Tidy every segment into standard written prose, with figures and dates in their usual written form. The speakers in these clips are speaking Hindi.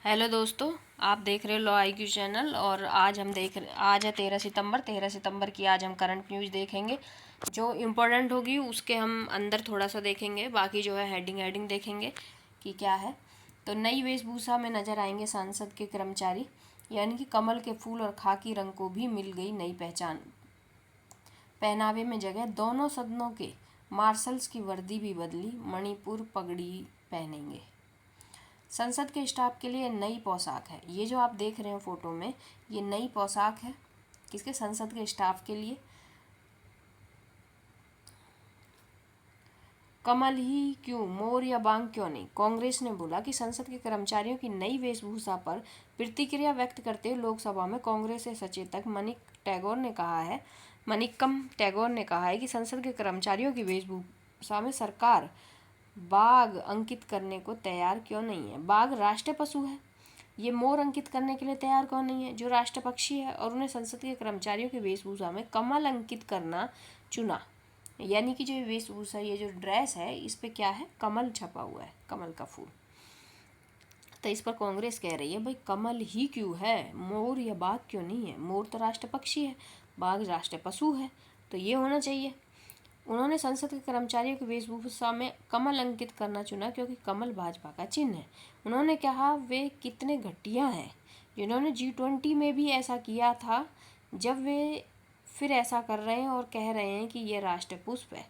हेलो दोस्तों, आप देख रहे हो लॉ आई क्यू चैनल। और आज है 13 सितंबर की आज हम करंट न्यूज़ देखेंगे। जो इम्पोर्टेंट होगी उसके हम अंदर थोड़ा सा देखेंगे, बाकी जो है हेडिंग देखेंगे कि क्या है। तो नई वेशभूषा में नजर आएंगे संसद के कर्मचारी, यानी कि कमल के फूल और खाकी रंग को भी मिल गई नई पहचान। पहनावे में जगह दोनों सदनों के मार्शल्स की वर्दी भी बदली, मणिपुर पगड़ी पहनेंगे। संसद के स्टाफ के लिए नई पोशाक है। ये जो आप देख रहे हो फोटो में, ये नई पोशाक है किसके? संसद के स्टाफ के लिए। कमल ही क्यों, मोर या बांग क्यों नहीं? कांग्रेस ने बोला कि संसद के कर्मचारियों की नई वेशभूषा पर प्रतिक्रिया व्यक्त करते हुए लोकसभा में कांग्रेस के सचेतक मनिक्कम टैगोर ने कहा है कि संसद के कर्मचारियों की वेशभूषा में सरकार बाघ अंकित करने को तैयार क्यों नहीं है। बाघ राष्ट्रीय पशु है, ये मोर अंकित करने के लिए तैयार क्यों नहीं है जो राष्ट्रीय पक्षी है, और उन्हें संसद के कर्मचारियों की वेशभूषा में कमल अंकित करना चुना। यानी कि जो वेशभूषा, ये जो ड्रेस है, इस पे क्या है? कमल छपा हुआ है, कमल का फूल। तो इस पर कांग्रेस कह रही है भाई कमल ही क्यों है, मोर या बाघ क्यों नहीं है? मोर तो राष्ट्रीय पक्षी है, बाघ राष्ट्रीय पशु है, तो ये होना चाहिए। उन्होंने संसद के कर्मचारियों की वेशभूषा में कमल अंकित करना चुना क्योंकि कमल भाजपा का चिन्ह है। उन्होंने कहा वे कितने घटिया हैं जिन्होंने G20 में भी ऐसा किया था, जब वे फिर ऐसा कर रहे हैं और कह रहे हैं कि ये राष्ट्रीय पुष्प है।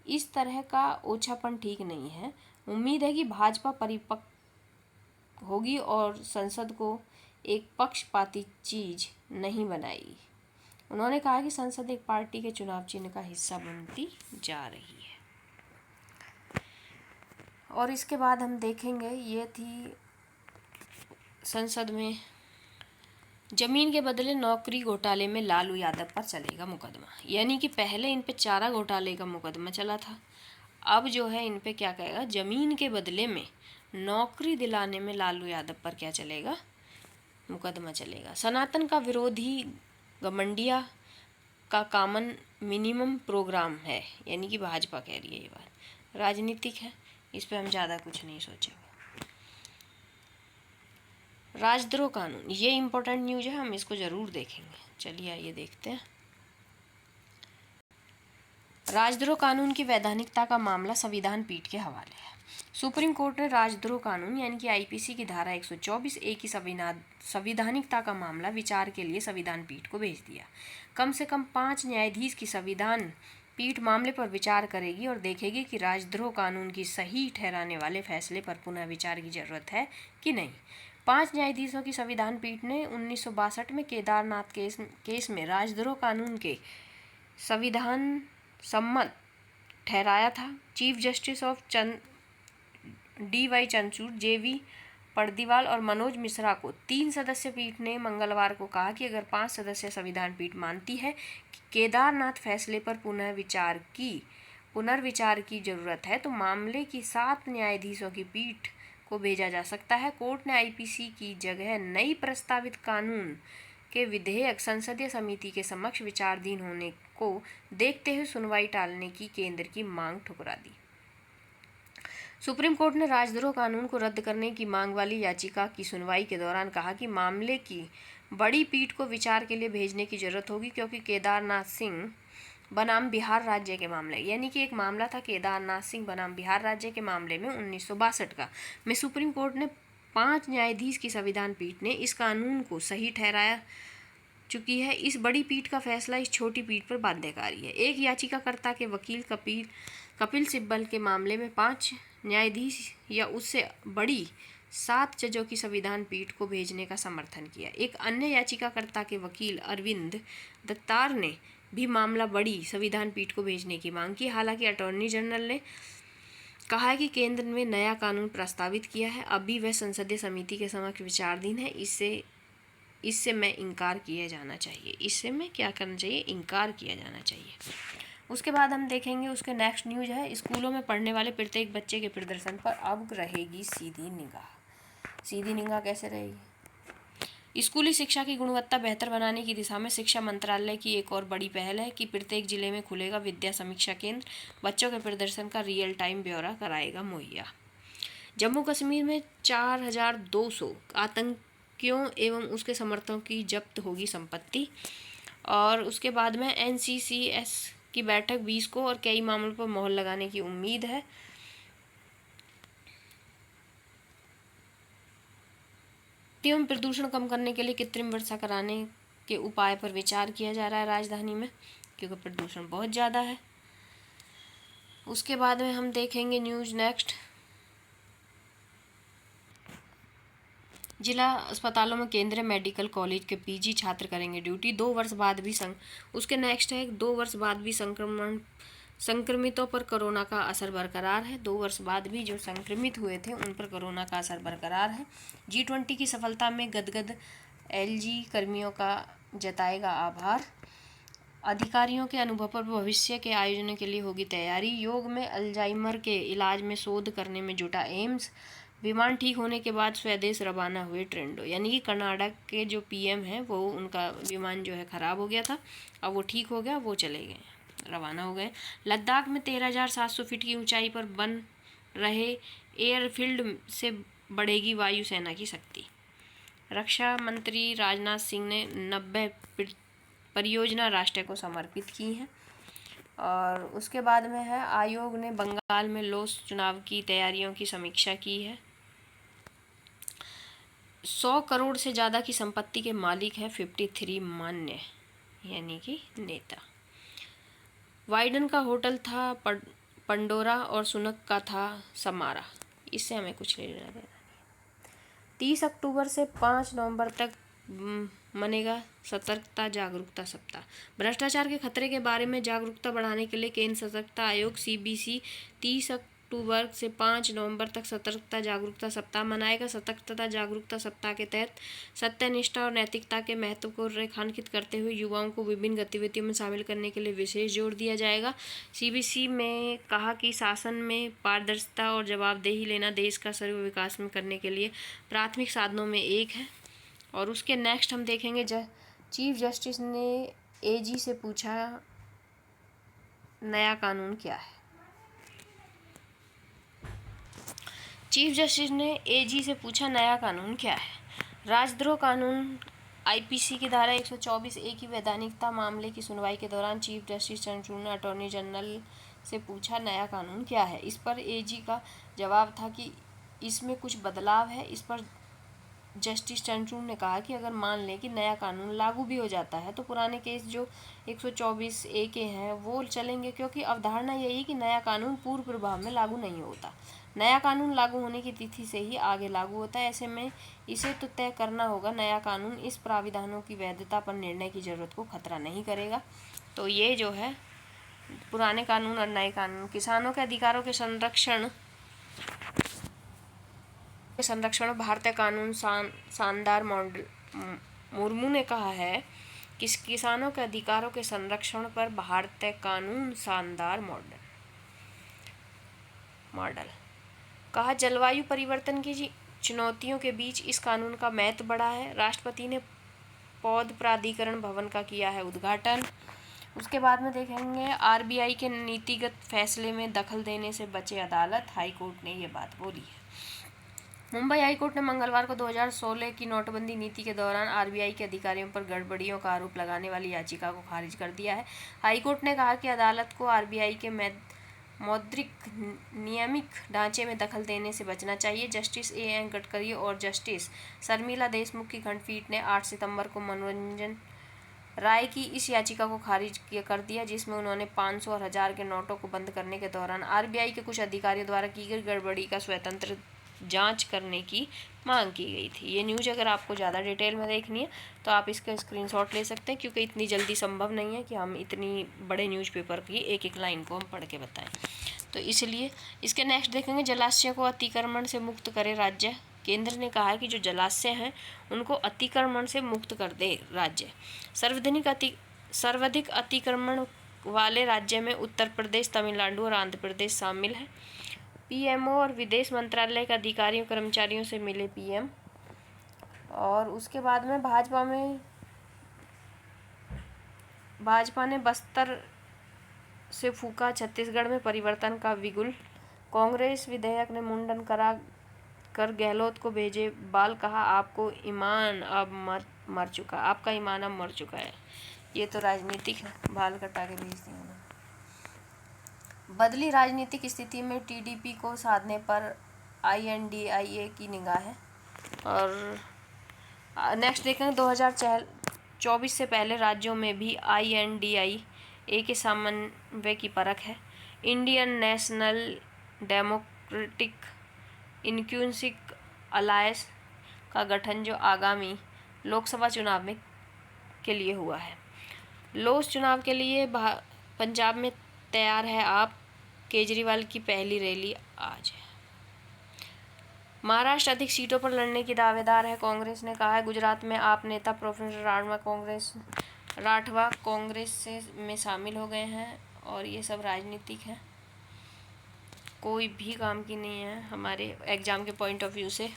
इस तरह का ओछापन ठीक नहीं है। उम्मीद है कि भाजपा परिपक्व होगी और संसद को एक पक्षपाती चीज नहीं बनाएगी। उन्होंने कहा कि संसद एक पार्टी के चुनाव चिन्ह का हिस्सा बनती जा रही है। और इसके बाद हम देखेंगे, ये थी संसद में जमीन के बदले नौकरी घोटाले में लालू यादव पर चलेगा मुकदमा। यानी कि पहले इन पे चारा घोटाले का मुकदमा चला था, अब जो है इन पे क्या कहेगा, जमीन के बदले में नौकरी दिलाने में लालू यादव पर क्या चलेगा? मुकदमा चलेगा। सनातन का विरोधी गमंडिया का कॉमन मिनिमम प्रोग्राम है, यानी कि भाजपा कह रही है ये बात, राजनीतिक है, इस पे हम ज़्यादा कुछ नहीं सोचेंगे। राजद्रोह कानून, ये इम्पोर्टेंट न्यूज है, हम इसको ज़रूर देखेंगे। चलिए आइए देखते हैं। राजद्रोह कानून की वैधानिकता का मामला संविधान पीठ के हवाले है। सुप्रीम कोर्ट ने राजद्रोह कानून यानी कि आईपीसी की धारा 124A की संविधानिकता का मामला विचार के लिए संविधान पीठ को भेज दिया। कम से कम 5 न्यायाधीश की संविधान पीठ मामले पर विचार करेगी और देखेगी कि राजद्रोह कानून की सही ठहराने वाले फैसले पर पुनः विचार की जरूरत है कि नहीं। 5 न्यायाधीशों की संविधान पीठ ने 1962 में केदारनाथ केस में राजद्रोह कानून के संविधान सम्मत ठहराया था। Chief justice of DY Chandrachud, JV पर्दीवाल और मनोज मिश्रा को 3 सदस्य पीठ ने मंगलवार को कहा कि अगर 5 सदस्य संविधान पीठ मानती है कि केदारनाथ फैसले पर पुनर्विचार की जरूरत है, तो मामले की 7 न्यायाधीशों की पीठ को भेजा जा सकता है। कोर्ट ने आईपीसी की जगह नई प्रस्तावित कानून के विधेयक संसदीय समिति के समक्ष विचाराधीन होने को देखते हुए सुनवाई टालने की केंद्र की मांग ठुकरा दी। सुप्रीम कोर्ट ने राजद्रोह कानून को रद्द करने की मांग वाली याचिका की सुनवाई के दौरान कहा कि मामले की बड़ी पीठ को विचार के लिए भेजने की जरूरत होगी, क्योंकि केदारनाथ सिंह बनाम बिहार राज्य के मामले, यानी कि एक मामला था केदारनाथ सिंह बनाम बिहार राज्य के मामले में 1962 का, में सुप्रीम कोर्ट ने 5 न्यायाधीश की संविधान पीठ ने इस कानून को सही ठहराया चुकी है। इस बड़ी पीठ का फैसला इस छोटी पीठ पर बाध्यकारी है। एक याचिकाकर्ता के वकील कपिल सिब्बल के मामले में 5 न्यायाधीश या उससे बड़ी 7 जजों की संविधान पीठ को भेजने का समर्थन किया। एक अन्य याचिकाकर्ता के वकील अरविंद दत्तार ने भी मामला बड़ी संविधान पीठ को भेजने की मांग की। हालांकि अटॉर्नी जनरल ने कहा है कि केंद्र ने नया कानून प्रस्तावित किया है, अभी वह संसदीय समिति के समक्ष विचाराधीन है। इससे मैं इनकार किया जाना चाहिए। इससे मैं क्या करना चाहिए? इनकार किया जाना चाहिए। उसके बाद हम देखेंगे, उसके नेक्स्ट न्यूज है, स्कूलों में पढ़ने वाले प्रत्येक बच्चे के प्रदर्शन पर अब रहेगी सीधी निगाह। सीधी निगाह कैसे रहेगी? स्कूली शिक्षा की गुणवत्ता बेहतर बनाने की दिशा में शिक्षा मंत्रालय की एक और बड़ी पहल है कि प्रत्येक जिले में खुलेगा विद्या समीक्षा केंद्र। बच्चों के प्रदर्शन का रियल टाइम ब्यौरा कराएगा मुहैया। जम्मू कश्मीर में 4200 आतंकियों एवं उसके समर्थकों की जब्त होगी संपत्ति। और उसके बाद में NCCS की बैठक 20 को और कई मामलों पर मोहर लगाने की उम्मीद है। एवं प्रदूषण कम करने के लिए कृत्रिम वर्षा कराने के उपाय पर विचार किया जा रहा है राजधानी में, क्योंकि प्रदूषण बहुत ज़्यादा है। उसके बाद में हम देखेंगे न्यूज़ नेक्स्ट। जिला अस्पतालों में केंद्रीय मेडिकल कॉलेज के PG छात्र करेंगे ड्यूटी 2 वर्ष बाद भी उसके नेक्स्ट है 2 वर्ष बाद भी संक्रमितों पर कोरोना का असर बरकरार है। 2 वर्ष बाद भी जो संक्रमित हुए थे उन पर कोरोना का असर बरकरार है। G20 की सफलता में गदगद LG कर्मियों का जताएगा आभार। अधिकारियों के अनुभव पर भविष्य के आयोजन के लिए होगी तैयारी। योग में अल्जाइमर के इलाज में शोध करने में जुटा एम्स। विमान ठीक होने के बाद स्वदेश रवाना हुए ट्रेंडो, यानी कि कर्नाटक के जो PM हैं वो उनका विमान जो है ख़राब हो गया था, अब वो ठीक हो गया, वो चले गए, रवाना हो गए। लद्दाख में 13,700 फीट की ऊंचाई पर बन रहे एयरफील्ड से बढ़ेगी वायुसेना की शक्ति। रक्षा मंत्री राजनाथ सिंह ने 90 परियोजना राष्ट्र को समर्पित की हैं। और उसके बाद में है आयोग ने बंगाल में लोस चुनाव की तैयारियों की समीक्षा की है। 100 करोड़ से ज़्यादा की संपत्ति के मालिक है 53 मान्य, यानी कि नेता। वाइडन का होटल था पंडोरा और सुनक का था समारा, इससे हमें कुछ लेना देना नहीं। 30 अक्टूबर से 5 नवंबर तक मनेगा सतर्कता जागरूकता सप्ताह। भ्रष्टाचार के खतरे के बारे में जागरूकता बढ़ाने के लिए केंद्र सतर्कता आयोग CBC 30 अक्टूबर से 5 नवंबर तक सतर्कता जागरूकता सप्ताह मनाएगा। सतर्कता जागरूकता सप्ताह के तहत सत्यनिष्ठा और नैतिकता के महत्व को रेखांकित करते हुए युवाओं को विभिन्न गतिविधियों में शामिल करने के लिए विशेष जोर दिया जाएगा। CBC में कहा कि शासन में पारदर्शिता और जवाबदेही लेना देश का सर्व विकास में करने के लिए प्राथमिक साधनों में एक है। और उसके नेक्स्ट हम देखेंगे चीफ जस्टिस ने AG से पूछा नया कानून क्या है। चीफ जस्टिस ने AG से पूछा नया कानून क्या है। राजद्रोह कानून IPC की धारा 124A की वैधानिकता मामले की सुनवाई के दौरान चीफ जस्टिस चंद्रचूड़ ने अटॉर्नी जनरल से पूछा नया कानून क्या है। इस पर AG का जवाब था कि इसमें कुछ बदलाव है। इस पर जस्टिस चंद्रचूड़ ने कहा कि अगर मान लें कि नया कानून लागू भी हो जाता है तो पुराने केस जो 124A के हैं वो चलेंगे, क्योंकि अवधारणा यही है कि नया कानून पूर्व प्रभाव में लागू नहीं होता, नया कानून लागू होने की तिथि से ही आगे लागू होता है। ऐसे में इसे तो तय करना होगा नया कानून इस प्राविधानों की वैधता पर निर्णय की जरूरत को खतरा नहीं करेगा। तो ये जो है पुराने कानून और नए कानून। किसानों के अधिकारों के संरक्षण भारतीय कानून शानदार मॉडल। मुर्मू ने कहा है कि किसानों के अधिकारों के संरक्षण पर भारतीय कानून शानदार मॉडल। कहा जलवायु परिवर्तन की चुनौतियों के बीच इस कानून का महत्व बढ़ा है। राष्ट्रपति ने पौध प्राधिकरण भवन का किया है उद्घाटन। उसके बाद में देखेंगे RBI के नीतिगत फैसले में दखल देने से बचे अदालत, हाईकोर्ट ने ये बात बोली है। मुंबई हाईकोर्ट ने मंगलवार को 2016 की नोटबंदी नीति के दौरान RBI के अधिकारियों पर गड़बड़ियों का आरोप लगाने वाली याचिका को खारिज कर दिया है। हाईकोर्ट ने कहा कि अदालत को RBI के मौद्रिक नियामक ढांचे में दखल देने से बचना चाहिए। Justice A.N. गडकरी और जस्टिस शर्मिला देशमुख की खंडपीठ ने 8 सितंबर को मनोरंजन राय की इस याचिका को खारिज कर दिया, जिसमें उन्होंने 500 और 1000 के नोटों को बंद करने के दौरान RBI के कुछ अधिकारियों द्वारा की गई गड़बड़ी का स्वतंत्र जांच करने की मांग की गई थी। ये न्यूज़ अगर आपको ज़्यादा डिटेल में देखनी है तो आप इसका स्क्रीनशॉट ले सकते हैं, क्योंकि इतनी जल्दी संभव नहीं है कि हम इतनी बड़े न्यूज़पेपर की एक एक लाइन को हम पढ़ के बताएं, तो इसलिए इसके नेक्स्ट देखेंगे जलाशयों को अतिक्रमण से मुक्त करे राज्य। केंद्र ने कहा है कि जो जलाशय हैं उनको अतिक्रमण से मुक्त कर दे राज्य। सर्वाधिक अतिक्रमण वाले राज्य में उत्तर प्रदेश, तमिलनाडु और आंध्र प्रदेश शामिल है। PMO और विदेश मंत्रालय के अधिकारियों कर्मचारियों से मिले PM। और उसके बाद में भाजपा ने बस्तर से फूका छत्तीसगढ़ में परिवर्तन का बिगुल। कांग्रेस विधायक ने मुंडन करा कर गहलोत को भेजे बाल, कहा आपको ईमान अब मर चुका, आपका ईमान अब मर चुका है। ये तो राजनीतिक है, बाल कटा के भेज दिया उन्होंने। बदली राजनीतिक स्थिति में टीडीपी को साधने पर INDIA की निगाह है। और नेक्स्ट देखेंगे 2024 से पहले राज्यों में भी INDIA के समन्वय की परख है। Indian national democratic inclusive alliance का गठन जो आगामी लोकसभा चुनाव में के लिए हुआ है। लोकसभा चुनाव के लिए पंजाब में तैयार है आप, केजरीवाल की पहली रैली आज है। महाराष्ट्र अधिक सीटों पर लड़ने की दावेदार है, कांग्रेस ने कहा है। गुजरात में आप नेता प्रोफेसर राठवा कांग्रेस से में शामिल हो गए हैं। और ये सब राजनीतिक है, कोई भी काम की नहीं है हमारे एग्जाम के पॉइंट ऑफ व्यू से।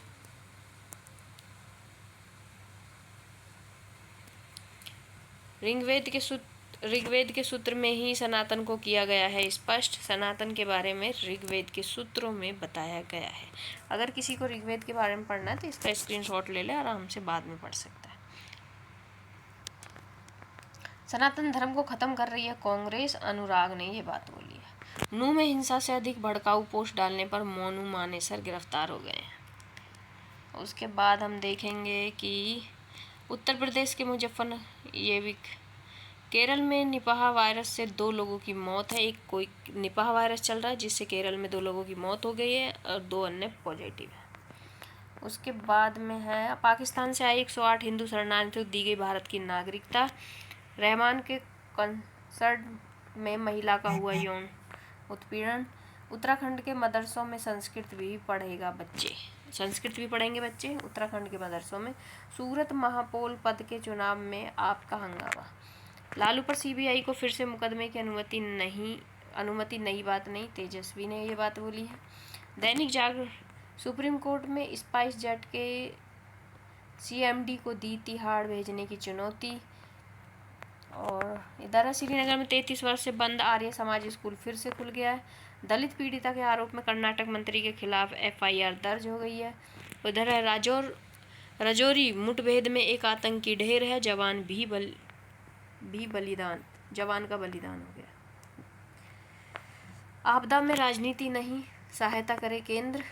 ऋग्वेद के सूत्र में ही सनातन को किया गया है स्पष्ट। सनातन के बारे में ऋग्वेद के सूत्रों में बताया गया है। अगर किसी को ऋग्वेद के बारे में पढ़ना है तो इसका स्क्रीनशॉट ले ले, आराम से बाद में पढ़ सकता है। सनातन धर्म को खत्म कर रही है कांग्रेस, अनुराग ने ये बात बोली है। नूंह में हिंसा से अधिक भड़काऊ पोस्ट डालने पर मोनू मानेसर गिरफ्तार हो गए हैं। उसके बाद हम देखेंगे कि उत्तर प्रदेश के केरल में निपाह वायरस से 2 लोगों की मौत है। एक कोई निपाह वायरस चल रहा है जिससे केरल में 2 लोगों की मौत हो गई है और 2 अन्य पॉजिटिव है। उसके बाद में है पाकिस्तान से आए 108 हिंदू शरणार्थियों को दी गई भारत की नागरिकता। रहमान के कंसर्ट में महिला का हुआ यौन उत्पीड़न। उत्तराखंड के मदरसों में संस्कृत भी पढ़ेंगे बच्चे उत्तराखंड के मदरसों में। सूरत महापौर पद के चुनाव में आपका हंगामा। लालू पर CBI को फिर से मुकदमे की अनुमति नई बात नहीं, तेजस्वी ने ये बात बोली है। दैनिक जागरण, सुप्रीम कोर्ट में स्पाइस जेट के CMD को दी तिहाड़ भेजने की चुनौती। और इधर श्रीनगर में 33 वर्ष से बंद आर्य समाज स्कूल फिर से खुल गया है। दलित पीड़िता के आरोप में कर्नाटक मंत्री के खिलाफ FIR दर्ज हो गई है। उधर है राजौरी मुठभेड़ में एक आतंकी ढेर है, जवान का बलिदान हो गया। आपदा में राजनीति नहीं, सहायता करे केंद्र,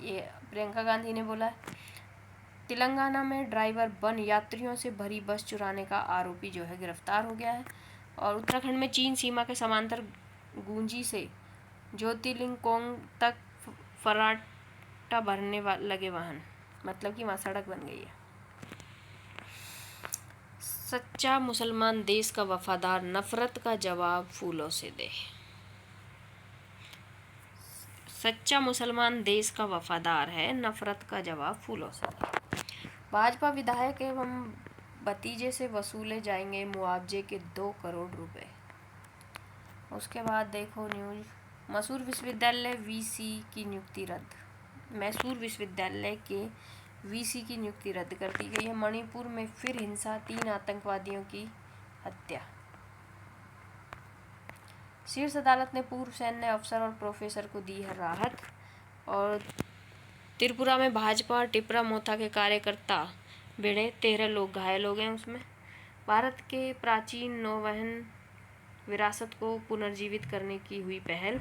ये प्रियंका गांधी ने बोला है। तेलंगाना में ड्राइवर बन यात्रियों से भरी बस चुराने का आरोपी जो है गिरफ्तार हो गया है। और उत्तराखंड में चीन सीमा के समांतर गूंजी से ज्योतिर्लिंगकोंग तक फर्राटा भरने लगे वाहन, मतलब कि वहाँ सड़क बन गई है। सच्चा मुसलमान देश का वफादार, नफरत का जवाब फूलों से दे। सच्चा मुसलमान देश का वफादार है, नफरत का जवाब फूलों से दे। भाजपा विधायक एवं भतीजे से वसूले जाएंगे मुआवजे के 2 करोड़ रुपए। उसके बाद देखो न्यूज, मैसूर विश्वविद्यालय की नियुक्ति रद्द। मैसूर विश्वविद्यालय के VC की नियुक्ति रद्द कर दी गई है। मणिपुर में फिर हिंसा, 3 आतंकवादियों की हत्या। शीर्ष अदालत ने पूर्व सैन्य अफसर और प्रोफेसर को दी है राहत। और त्रिपुरा में भाजपा टिपरा मोथा के कार्यकर्ता भिड़े, 13 लोग घायल हो गए उसमें। भारत के प्राचीन नौवहन विरासत को पुनर्जीवित करने की हुई पहल।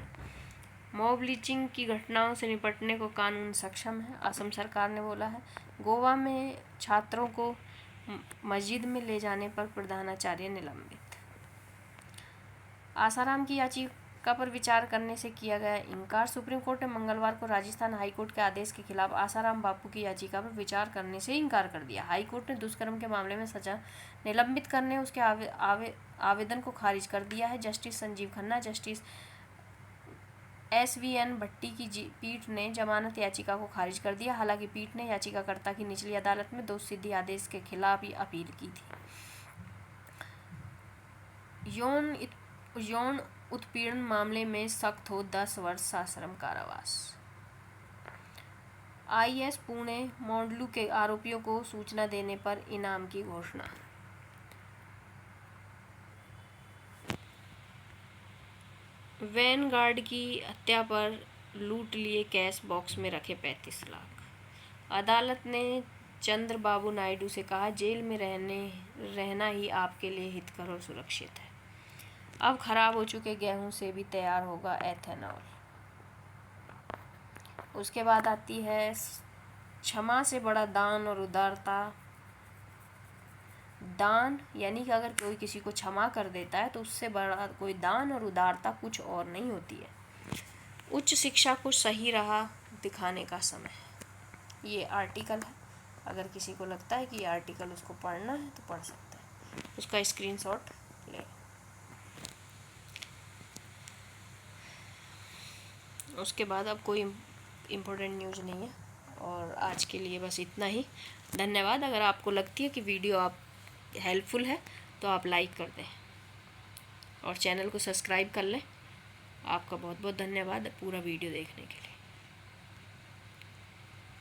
मॉब लिंचिंग की घटनाओं से निपटने को कानून सक्षम है, असम सरकार ने बोला है। गोवा में छात्रों को मस्जिद में ले जाने पर प्रधानाचार्य निलंबित। आसाराम की याचिका पर विचार करने से किया गया इनकार। सुप्रीम कोर्ट ने मंगलवार को राजस्थान हाईकोर्ट के आदेश के खिलाफ आसाराम बापू की याचिका पर विचार करने से इनकार कर दिया। हाईकोर्ट ने दुष्कर्म के मामले में सजा निलंबित करने उसके आवेदन को खारिज कर दिया है। Justice Sanjeev Khanna, justice SVN भट्टी की पीठ ने जमानत याचिका को खारिज कर दिया। हालांकि पीठ ने याचिकाकर्ता की निचली अदालत में दोष सिद्धि आदेश के खिलाफ ही अपील की थी। यौन उत्पीड़न मामले में सख्त हो 10 वर्ष सश्रम कारावास। IS पुणे मॉडलू के आरोपियों को सूचना देने पर इनाम की घोषणा। वैनगार्ड की हत्या पर लूट लिए कैश बॉक्स में रखे 35 लाख। अदालत ने चंद्रबाबू नायडू से कहा, जेल में रहना ही आपके लिए हितकर और सुरक्षित है। अब खराब हो चुके गेहूं से भी तैयार होगा एथेनॉल। उसके बाद आती है क्षमा से बड़ा दान और उदारता। दान यानी कि अगर कोई किसी को क्षमा कर देता है तो उससे बड़ा कोई दान और उदारता कुछ और नहीं होती है। उच्च शिक्षा को सही राह दिखाने का समय। ये आर्टिकल है, अगर किसी को लगता है कि ये आर्टिकल उसको पढ़ना है तो पढ़ सकता है, उसका स्क्रीनशॉट ले। उसके बाद अब कोई इम्पोर्टेंट न्यूज़ नहीं है और आज के लिए बस इतना ही। धन्यवाद। अगर आपको लगती है कि वीडियो आप हेल्पफुल है तो आप लाइक कर दें और चैनल को सब्सक्राइब कर लें। आपका बहुत बहुत धन्यवाद पूरा वीडियो देखने के लिए।